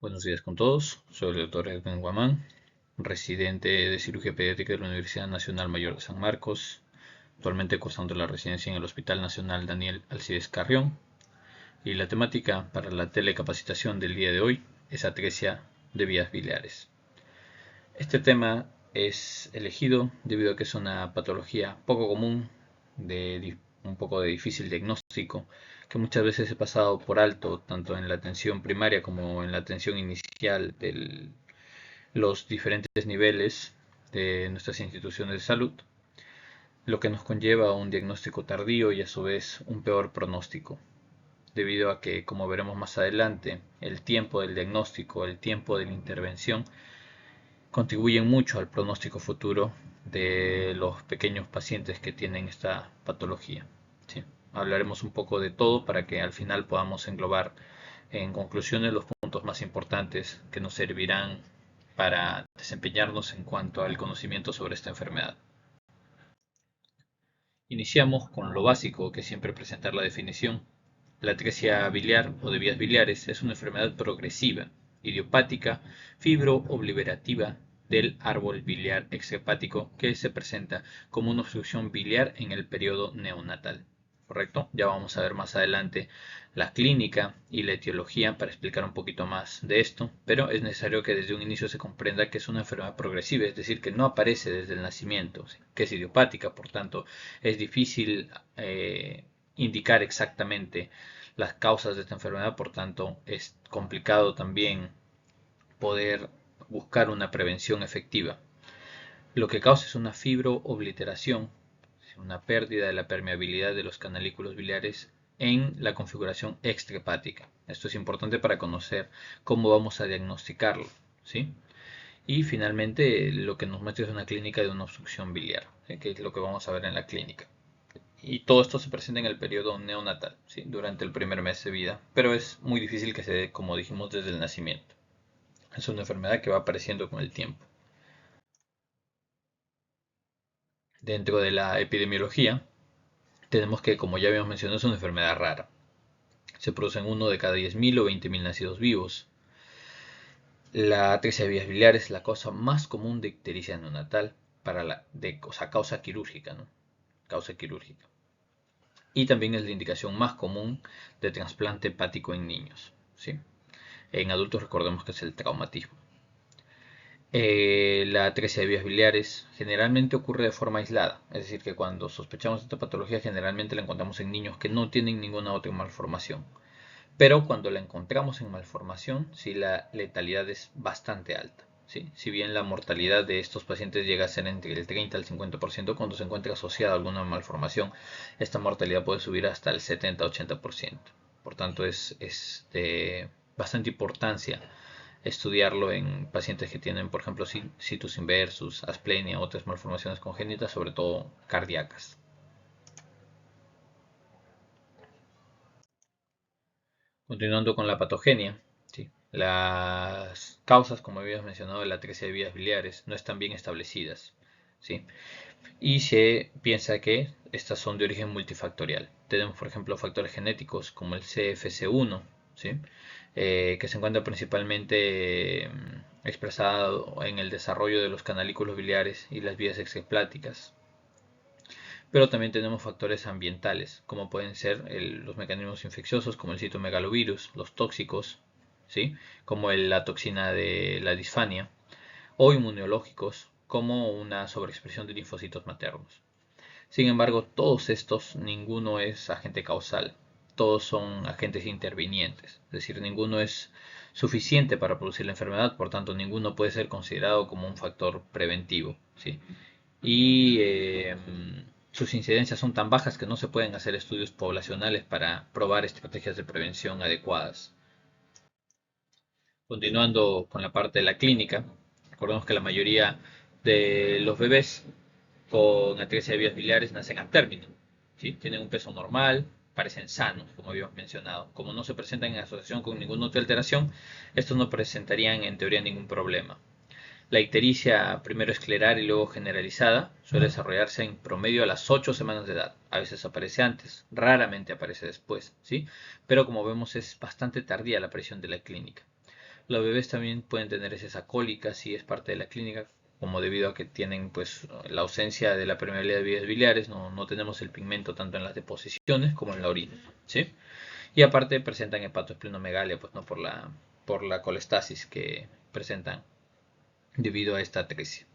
Buenos días con todos, soy el doctor Edwin Guamán, residente de cirugía pediátrica de la Universidad Nacional Mayor de San Marcos, actualmente cursando la residencia en el Hospital Nacional Daniel Alcides Carrión, y la temática para la telecapacitación del día de hoy es atresia de vías biliares. Este tema es elegido debido a que es una patología poco común, un poco de difícil diagnóstico, que muchas veces he pasado por alto tanto en la atención primaria como en la atención inicial de los diferentes niveles de nuestras instituciones de salud, lo que nos conlleva a un diagnóstico tardío y a su vez un peor pronóstico, debido a que, como veremos más adelante, el tiempo del diagnóstico, el tiempo de la intervención contribuyen mucho al pronóstico futuro de los pequeños pacientes que tienen esta patología. ¿Sí? Hablaremos un poco de todo para que al final podamos englobar en conclusiones los puntos más importantes que nos servirán para desempeñarnos en cuanto al conocimiento sobre esta enfermedad. Iniciamos con lo básico, que es siempre presentar la definición. La atresia biliar o de vías biliares es una enfermedad progresiva, idiopática, fibro-obliterativa del árbol biliar extrahepático que se presenta como una obstrucción biliar en el periodo neonatal. ¿Correcto? Ya vamos a ver más adelante la clínica y la etiología para explicar un poquito más de esto, pero es necesario que desde un inicio se comprenda que es una enfermedad progresiva, es decir, que no aparece desde el nacimiento, que es idiopática, por tanto es difícil indicar exactamente las causas de esta enfermedad, por tanto es complicado también poder buscar una prevención efectiva. Lo que causa es una fibroobliteración, una pérdida de la permeabilidad de los canalículos biliares en la configuración extrahepática. Esto es importante para conocer cómo vamos a diagnosticarlo, ¿sí? Y finalmente lo que nos muestra es una clínica de una obstrucción biliar, ¿sí? Que es lo que vamos a ver en la clínica. Y todo esto se presenta en el periodo neonatal, ¿sí? Durante el primer mes de vida, pero es muy difícil que se dé, como dijimos, desde el nacimiento. Es una enfermedad que va apareciendo con el tiempo. Dentro de la epidemiología, tenemos que, como ya habíamos mencionado, es una enfermedad rara. Se producen uno de cada 10.000 o 20.000 nacidos vivos. La atresia de vías biliares es la causa más común de ictericia neonatal o sea, causa quirúrgica, ¿no? Causa quirúrgica. Y también es la indicación más común de trasplante hepático en niños, ¿sí? En adultos recordemos que es el traumatismo. La atresia de vías biliares generalmente ocurre de forma aislada, es decir, que cuando sospechamos de esta patología generalmente la encontramos en niños que no tienen ninguna otra malformación. Pero cuando la encontramos en malformación, sí, la letalidad es bastante alta. ¿Sí? Si bien la mortalidad de estos pacientes llega a ser entre el 30 al 50%, cuando se encuentra asociada a alguna malformación, esta mortalidad puede subir hasta el 70-80%. Por tanto, es de bastante importancia estudiarlo en pacientes que tienen, por ejemplo, situs inversus, asplenia, otras malformaciones congénitas, sobre todo cardíacas. Continuando con la patogenia, ¿sí? Las causas, como habíamos mencionado, de la atresia de vías biliares no están bien establecidas, ¿sí? Y se piensa que estas son de origen multifactorial. Tenemos, por ejemplo, factores genéticos como el CFC1, ¿sí? Que se encuentra principalmente expresado en el desarrollo de los canalículos biliares y las vías extrahepáticas. Pero también tenemos factores ambientales, como pueden ser los mecanismos infecciosos, como el citomegalovirus, los tóxicos, ¿sí? Como la toxina de la disfania, o inmunológicos, como una sobreexpresión de linfocitos maternos. Sin embargo, todos estos, ninguno es agente causal, todos son agentes intervinientes, es decir, ninguno es suficiente para producir la enfermedad, por tanto, ninguno puede ser considerado como un factor preventivo, ¿sí? Y sus incidencias son tan bajas que no se pueden hacer estudios poblacionales para probar estrategias de prevención adecuadas. Continuando con la parte de la clínica, recordemos que la mayoría de los bebés con atresia de vías biliares nacen a término, ¿sí? Tienen un peso normal, parecen sanos, como habíamos mencionado. Como no se presentan en asociación con ninguna otra alteración, estos no presentarían en teoría ningún problema. La ictericia primero escleral y luego generalizada suele desarrollarse en promedio a las 8 semanas de edad. A veces aparece antes, raramente aparece después, ¿sí? Pero como vemos es bastante tardía la aparición de la clínica. Los bebés también pueden tener heces alcohólicas si es parte de la clínica, como debido a que tienen pues la ausencia de la permeabilidad de vías biliares, no tenemos el pigmento tanto en las deposiciones como en la orina, ¿sí? Y aparte presentan hepatoesplenomegalia, pues no por la colestasis que presentan debido a esta atresia.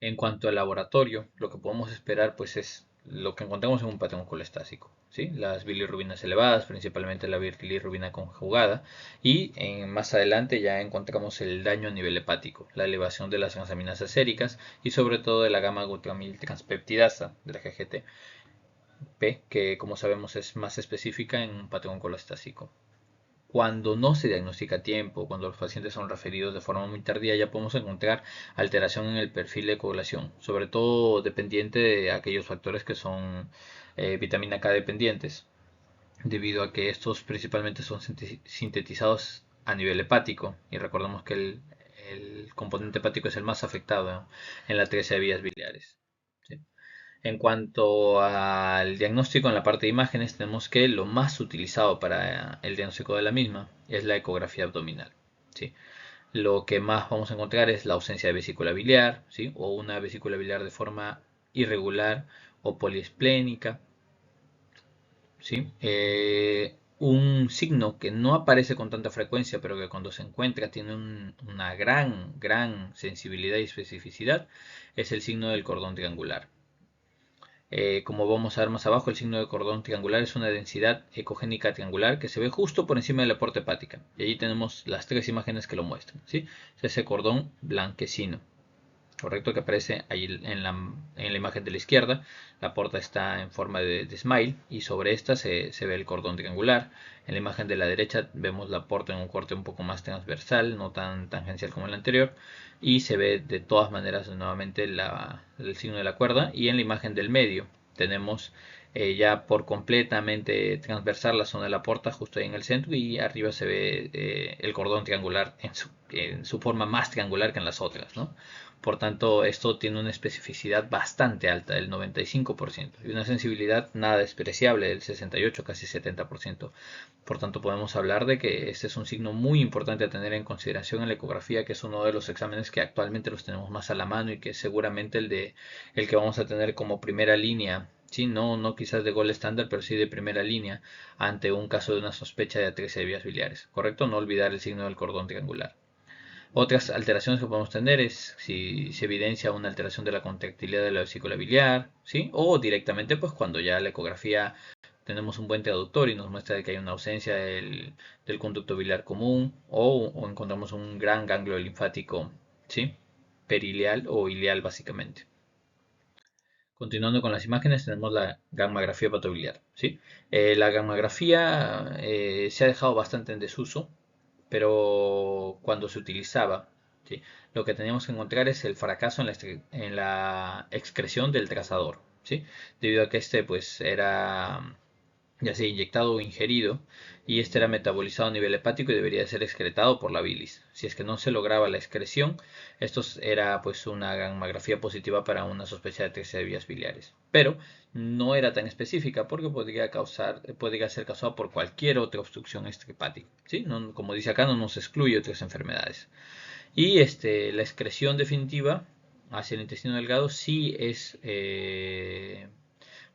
En cuanto al laboratorio, lo que podemos esperar pues es lo que encontramos en un patrón colestásico, ¿sí? Las bilirrubinas elevadas, principalmente la bilirrubina conjugada, y más adelante ya encontramos el daño a nivel hepático, la elevación de las transaminasas séricas y sobre todo de la gamma glutramiltranspeptidasa de la GGT, que como sabemos es más específica en un patrón colestásico. Cuando no se diagnostica a tiempo, cuando los pacientes son referidos de forma muy tardía, ya podemos encontrar alteración en el perfil de coagulación, sobre todo dependiente de aquellos factores que son vitamina K dependientes, debido a que estos principalmente son sintetizados a nivel hepático, y recordemos que el componente hepático es el más afectado, ¿no?, en la atresia de vías biliares. ¿Sí? En cuanto al diagnóstico en la parte de imágenes, tenemos que lo más utilizado para el diagnóstico de la misma es la ecografía abdominal, ¿sí? Lo que más vamos a encontrar es la ausencia de vesícula biliar, ¿sí?, o una vesícula biliar de forma irregular o poliesplénica, ¿sí? Un signo que no aparece con tanta frecuencia, pero que cuando se encuentra tiene una gran sensibilidad y especificidad, es el signo del cordón triangular. Como vamos a ver más abajo, el signo de cordón triangular es una densidad ecogénica triangular que se ve justo por encima de la aporta hepática. Y allí tenemos las tres imágenes que lo muestran, ¿sí? Es ese cordón blanquecino, correcto, que aparece ahí en la imagen de la izquierda. La porta está en forma de smile y sobre esta se ve el cordón triangular. En la imagen de la derecha vemos la porta en un corte un poco más transversal, no tan tangencial como el anterior, y se ve de todas maneras nuevamente el signo de la cuerda. Y en la imagen del medio tenemos ya por completamente transversal la zona de la porta justo ahí en el centro, y arriba se ve el cordón triangular en su forma más triangular que en las otras, ¿no? Por tanto, esto tiene una especificidad bastante alta, del 95%, y una sensibilidad nada despreciable, del 68, casi 70%. Por tanto, podemos hablar de que este es un signo muy importante a tener en consideración en la ecografía, que es uno de los exámenes que actualmente los tenemos más a la mano y que es seguramente el que vamos a tener como primera línea. Sí, no quizás de gol estándar, pero sí de primera línea ante un caso de una sospecha de atresia de vías biliares. Correcto, no olvidar el signo del cordón triangular. Otras alteraciones que podemos tener es si se evidencia una alteración de la contractilidad de la vesícula biliar, ¿sí? O directamente pues cuando ya la ecografía tenemos un buen traductor y nos muestra que hay una ausencia del conducto biliar común, o encontramos un gran ganglio linfático, ¿sí?, periliar o iliar básicamente. Continuando con las imágenes, tenemos la gammagrafía hepatobiliar, ¿sí? La gammagrafía se ha dejado bastante en desuso, pero cuando se utilizaba, ¿sí?, lo que teníamos que encontrar es el fracaso en la excreción del trazador, ¿sí?, debido a que este pues era ya sea inyectado o ingerido, y este era metabolizado a nivel hepático y debería ser excretado por la bilis. Si es que no se lograba la excreción, esto era pues una gammagrafía positiva para una sospecha de atresia de vías biliares, pero no era tan específica porque podría ser causada por cualquier otra obstrucción extrahepática, ¿sí? No, como dice acá, no nos excluye otras enfermedades. Y la excreción definitiva hacia el intestino delgado sí es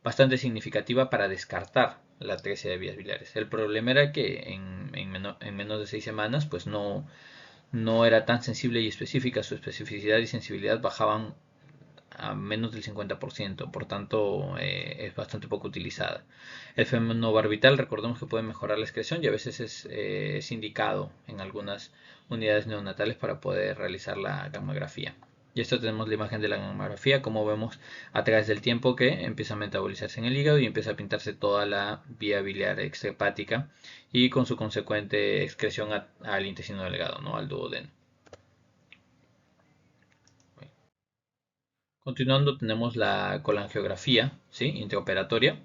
bastante significativa para descartar la atresia de vías biliares. El problema era que en menos de 6 semanas pues no era tan sensible y específica, su especificidad y sensibilidad bajaban a menos del 50%, por tanto es bastante poco utilizada. El fenobarbital, recordemos que puede mejorar la excreción y a veces es indicado en algunas unidades neonatales para poder realizar la gammagrafía. Y esto tenemos la imagen de la gammagrafía, como vemos a través del tiempo que empieza a metabolizarse en el hígado y empieza a pintarse toda la vía biliar extrahepática y con su consecuente excreción al intestino delgado, ¿no?, al duodeno. Continuando tenemos la colangiografía, ¿sí?, intraoperatoria.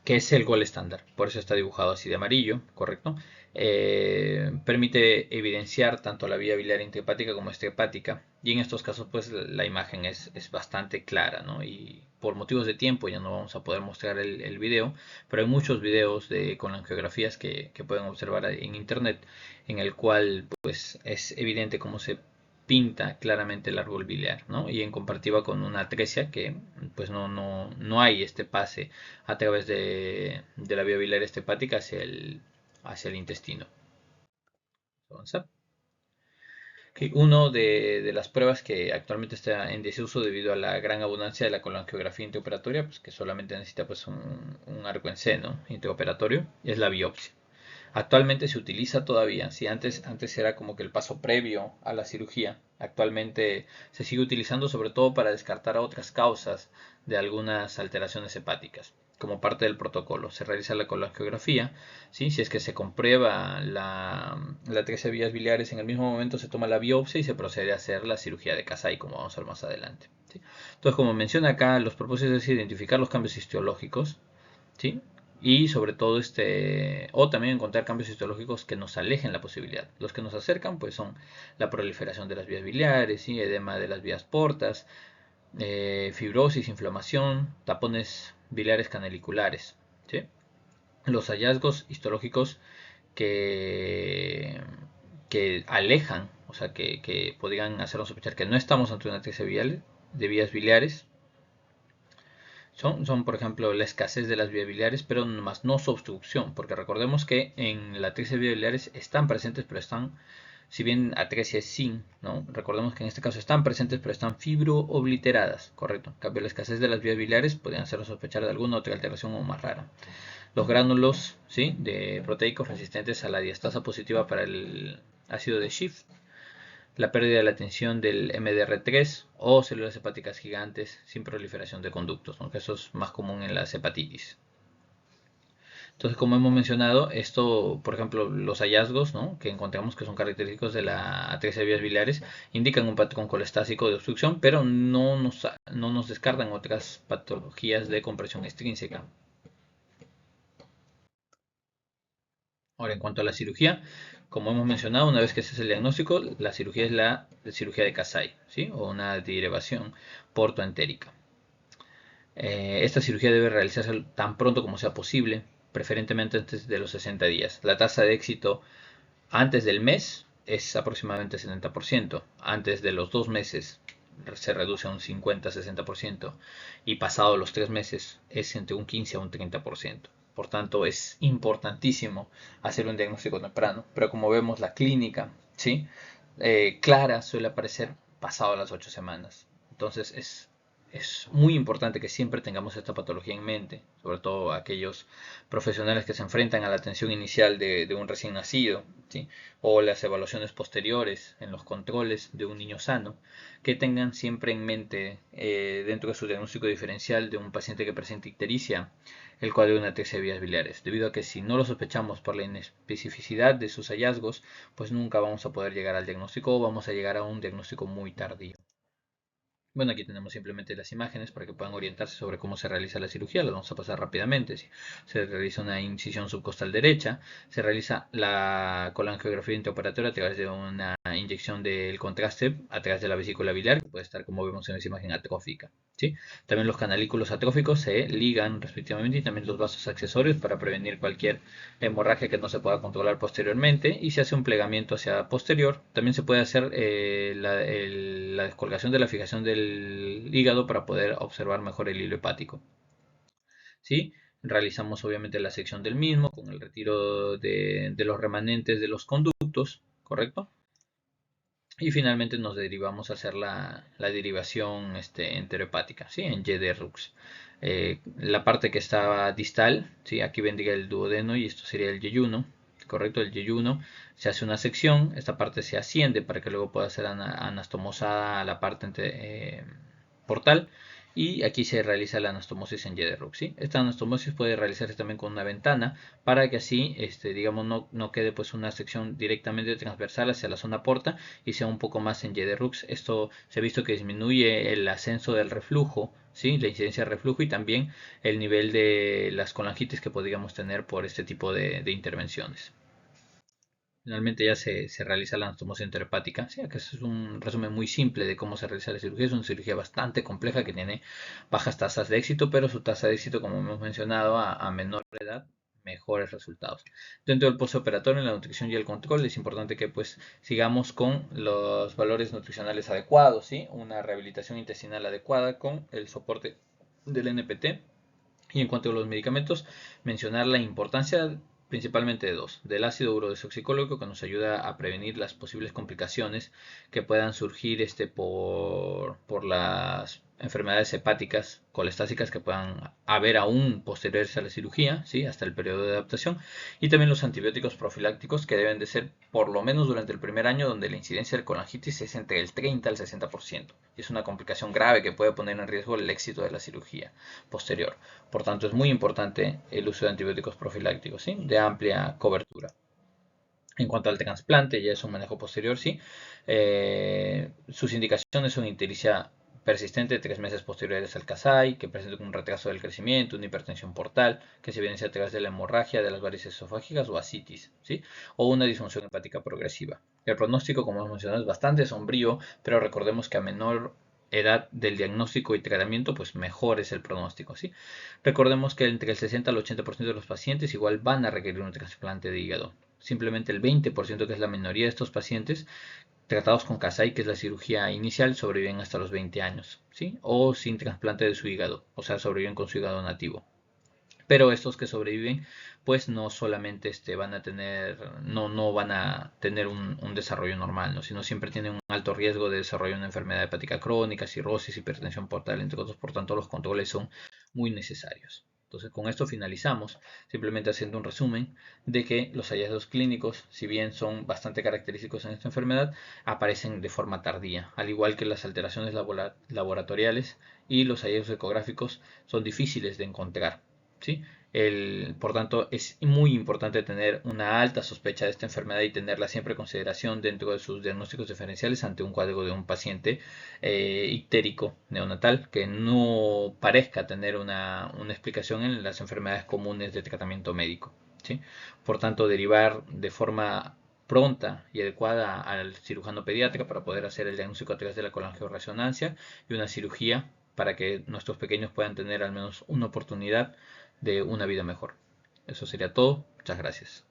que es el gol estándar, por eso está dibujado así de amarillo, ¿correcto? Permite evidenciar tanto la vía biliar intrahepática como extrahepática, y en estos casos pues la imagen es bastante clara, ¿no? Y por motivos de tiempo ya no vamos a poder mostrar el video, pero hay muchos videos con angiografías que pueden observar en internet, en el cual pues es evidente cómo se pinta claramente el árbol biliar, ¿no? Y en comparativa con una atresia que pues no hay este pase a través de la vía biliar hepática hacia el intestino. Avanzar. Okay. Uno de las pruebas que actualmente está en desuso debido a la gran abundancia de la colangiografía intraoperatoria, pues que solamente necesita pues un arco en seno intraoperatorio, es la biopsia. Actualmente se utiliza todavía, si antes era como que el paso previo a la cirugía, actualmente se sigue utilizando sobre todo para descartar otras causas de algunas alteraciones hepáticas. Como parte del protocolo, se realiza la colangiografía, ¿sí? Si es que se comprueba la atresia de vías biliares, en el mismo momento se toma la biopsia y se procede a hacer la cirugía de Kasai, como vamos a ver más adelante, ¿sí? Entonces, como menciona acá, los propósitos es identificar los cambios histológicos, ¿sí? Y sobre todo o también encontrar cambios histológicos que nos alejen la posibilidad. Los que nos acercan pues son la proliferación de las vías biliares, ¿sí? Edema de las vías portas, fibrosis, inflamación, tapones biliares caneliculares, ¿sí? Los hallazgos histológicos que, que alejan, o sea, que podrían hacernos sospechar que no estamos ante una atresia de vías biliares, por ejemplo, la escasez de las vías biliares, pero más no su obstrucción, porque recordemos que en la atresia de vías biliares están presentes, pero están, si bien atresia es sin, ¿no? Recordemos que en este caso están presentes, pero están fibroobliteradas, ¿correcto? En cambio, la escasez de las vías biliares podrían hacernos sospechar de alguna otra alteración o más rara. Los gránulos, ¿sí? De proteicos resistentes a la diastasa positiva para el ácido de Schiff, la pérdida de la tensión del MDR3 o células hepáticas gigantes sin proliferación de conductos, aunque eso es más común en las hepatitis. Entonces, como hemos mencionado, esto, por ejemplo, los hallazgos, ¿no? Que encontramos que son característicos de la atresia de vías biliares, indican un patrón colestásico de obstrucción, pero no nos descartan otras patologías de compresión extrínseca. Ahora, en cuanto a la cirugía, como hemos mencionado, una vez que se hace el diagnóstico, la cirugía es la cirugía de Kasai, ¿sí? O una derivación portoentérica. Esta cirugía debe realizarse tan pronto como sea posible, preferentemente antes de los 60 días. La tasa de éxito antes del mes es aproximadamente 70%, antes de los 2 meses se reduce a un 50-60% y pasado los 3 meses es entre un 15 a un 30%. Por tanto, es importantísimo hacer un diagnóstico temprano, pero como vemos la clínica, ¿sí? Clara suele aparecer pasado las 8 semanas. Entonces es muy importante que siempre tengamos esta patología en mente, sobre todo aquellos profesionales que se enfrentan a la atención inicial de un recién nacido, ¿sí? O las evaluaciones posteriores en los controles de un niño sano, que tengan siempre en mente dentro de su diagnóstico diferencial de un paciente que presenta ictericia, el cuadro de una atresia de vías biliares, debido a que si no lo sospechamos por la inespecificidad de sus hallazgos, pues nunca vamos a poder llegar al diagnóstico o vamos a llegar a un diagnóstico muy tardío. Bueno, aquí tenemos simplemente las imágenes para que puedan orientarse sobre cómo se realiza la cirugía. Las vamos a pasar rápidamente. Se realiza una incisión subcostal derecha, se realiza la colangiografía intraoperatoria a través de una inyección del contraste a través de la vesícula biliar, que puede estar, como vemos en esa imagen, atrófica, ¿sí? También los canalículos atróficos se ligan respectivamente y también los vasos accesorios para prevenir cualquier hemorragia que no se pueda controlar posteriormente, y se hace un plegamiento hacia posterior. También se puede hacer la descolgación de la fijación del hígado para poder observar mejor el hilo hepático, ¿sí? Realizamos obviamente la sección del mismo con el retiro de los remanentes de los conductos, ¿correcto? Y finalmente nos derivamos a hacer la derivación enterohepática, ¿sí? En Y de Rux. La parte que estaba distal, ¿sí? Aquí vendría el duodeno y esto sería el yeyuno, ¿correcto? El yeyuno se hace una sección, esta parte se asciende para que luego pueda ser anastomosada a la parte portal, y aquí se realiza la anastomosis en Y de Rux, ¿sí? Esta anastomosis puede realizarse también con una ventana para que así, digamos, no quede pues una sección directamente transversal hacia la zona porta y sea un poco más en Y de Rux. Esto se ha visto que disminuye el ascenso del reflujo, ¿sí? La incidencia de reflujo y también el nivel de las colangitis que podríamos tener por este tipo de intervenciones. Finalmente ya se realiza la anastomosis enterohepática, sí, que es un resumen muy simple de cómo se realiza la cirugía. Es una cirugía bastante compleja que tiene bajas tasas de éxito, pero su tasa de éxito, como hemos mencionado, a menor edad, mejores resultados. Dentro del postoperatorio, en la nutrición y el control, es importante que pues sigamos con los valores nutricionales adecuados, ¿sí? Una rehabilitación intestinal adecuada con el soporte del NPT. Y en cuanto a los medicamentos, mencionar la importancia principalmente de dos: del ácido urodesoxicólico, que nos ayuda a prevenir las posibles complicaciones que puedan surgir por las enfermedades hepáticas colestásicas que puedan haber aún posteriores a la cirugía, ¿sí? Hasta el periodo de adaptación, y también los antibióticos profilácticos, que deben de ser por lo menos durante el primer año, donde la incidencia de colangitis es entre el 30 al 60%, y es una complicación grave que puede poner en riesgo el éxito de la cirugía posterior. Por tanto, es muy importante el uso de antibióticos profilácticos, ¿sí? De amplia cobertura. En cuanto al trasplante, ya es un manejo posterior, sí. Sus indicaciones son ictericia persistente de 3 meses posteriores al CASAI, que presenta un retraso del crecimiento, una hipertensión portal, que se evidencia a través de la hemorragia de las varices esofágicas o ascitis, ¿sí? O una disfunción hepática progresiva. El pronóstico, como hemos mencionado, es bastante sombrío, pero recordemos que a menor edad del diagnóstico y tratamiento, pues mejor es el pronóstico, ¿sí? Recordemos que entre el 60 al 80% de los pacientes igual van a requerir un trasplante de hígado. Simplemente el 20%, que es la minoría de estos pacientes tratados con Kasai, que es la cirugía inicial, sobreviven hasta los 20 años, ¿sí? O sin trasplante de su hígado, o sea, sobreviven con su hígado nativo. Pero estos que sobreviven, pues no solamente van a tener, no van a tener un desarrollo normal, ¿no? Sino siempre tienen un alto riesgo de desarrollo de una enfermedad hepática crónica, cirrosis, hipertensión portal, entre otros. Por tanto, los controles son muy necesarios. Entonces, con esto finalizamos, simplemente haciendo un resumen de que los hallazgos clínicos, si bien son bastante característicos en esta enfermedad, aparecen de forma tardía, al igual que las alteraciones laboratoriales, y los hallazgos ecográficos son difíciles de encontrar, ¿sí? Por tanto, es muy importante tener una alta sospecha de esta enfermedad y tenerla siempre en consideración dentro de sus diagnósticos diferenciales ante un cuadro de un paciente ictérico neonatal que no parezca tener una explicación en las enfermedades comunes de tratamiento médico, ¿sí? Por tanto, derivar de forma pronta y adecuada al cirujano pediatra para poder hacer el diagnóstico a través de la colangioresonancia y una cirugía para que nuestros pequeños puedan tener al menos una oportunidad de una vida mejor. Eso sería todo. Muchas gracias.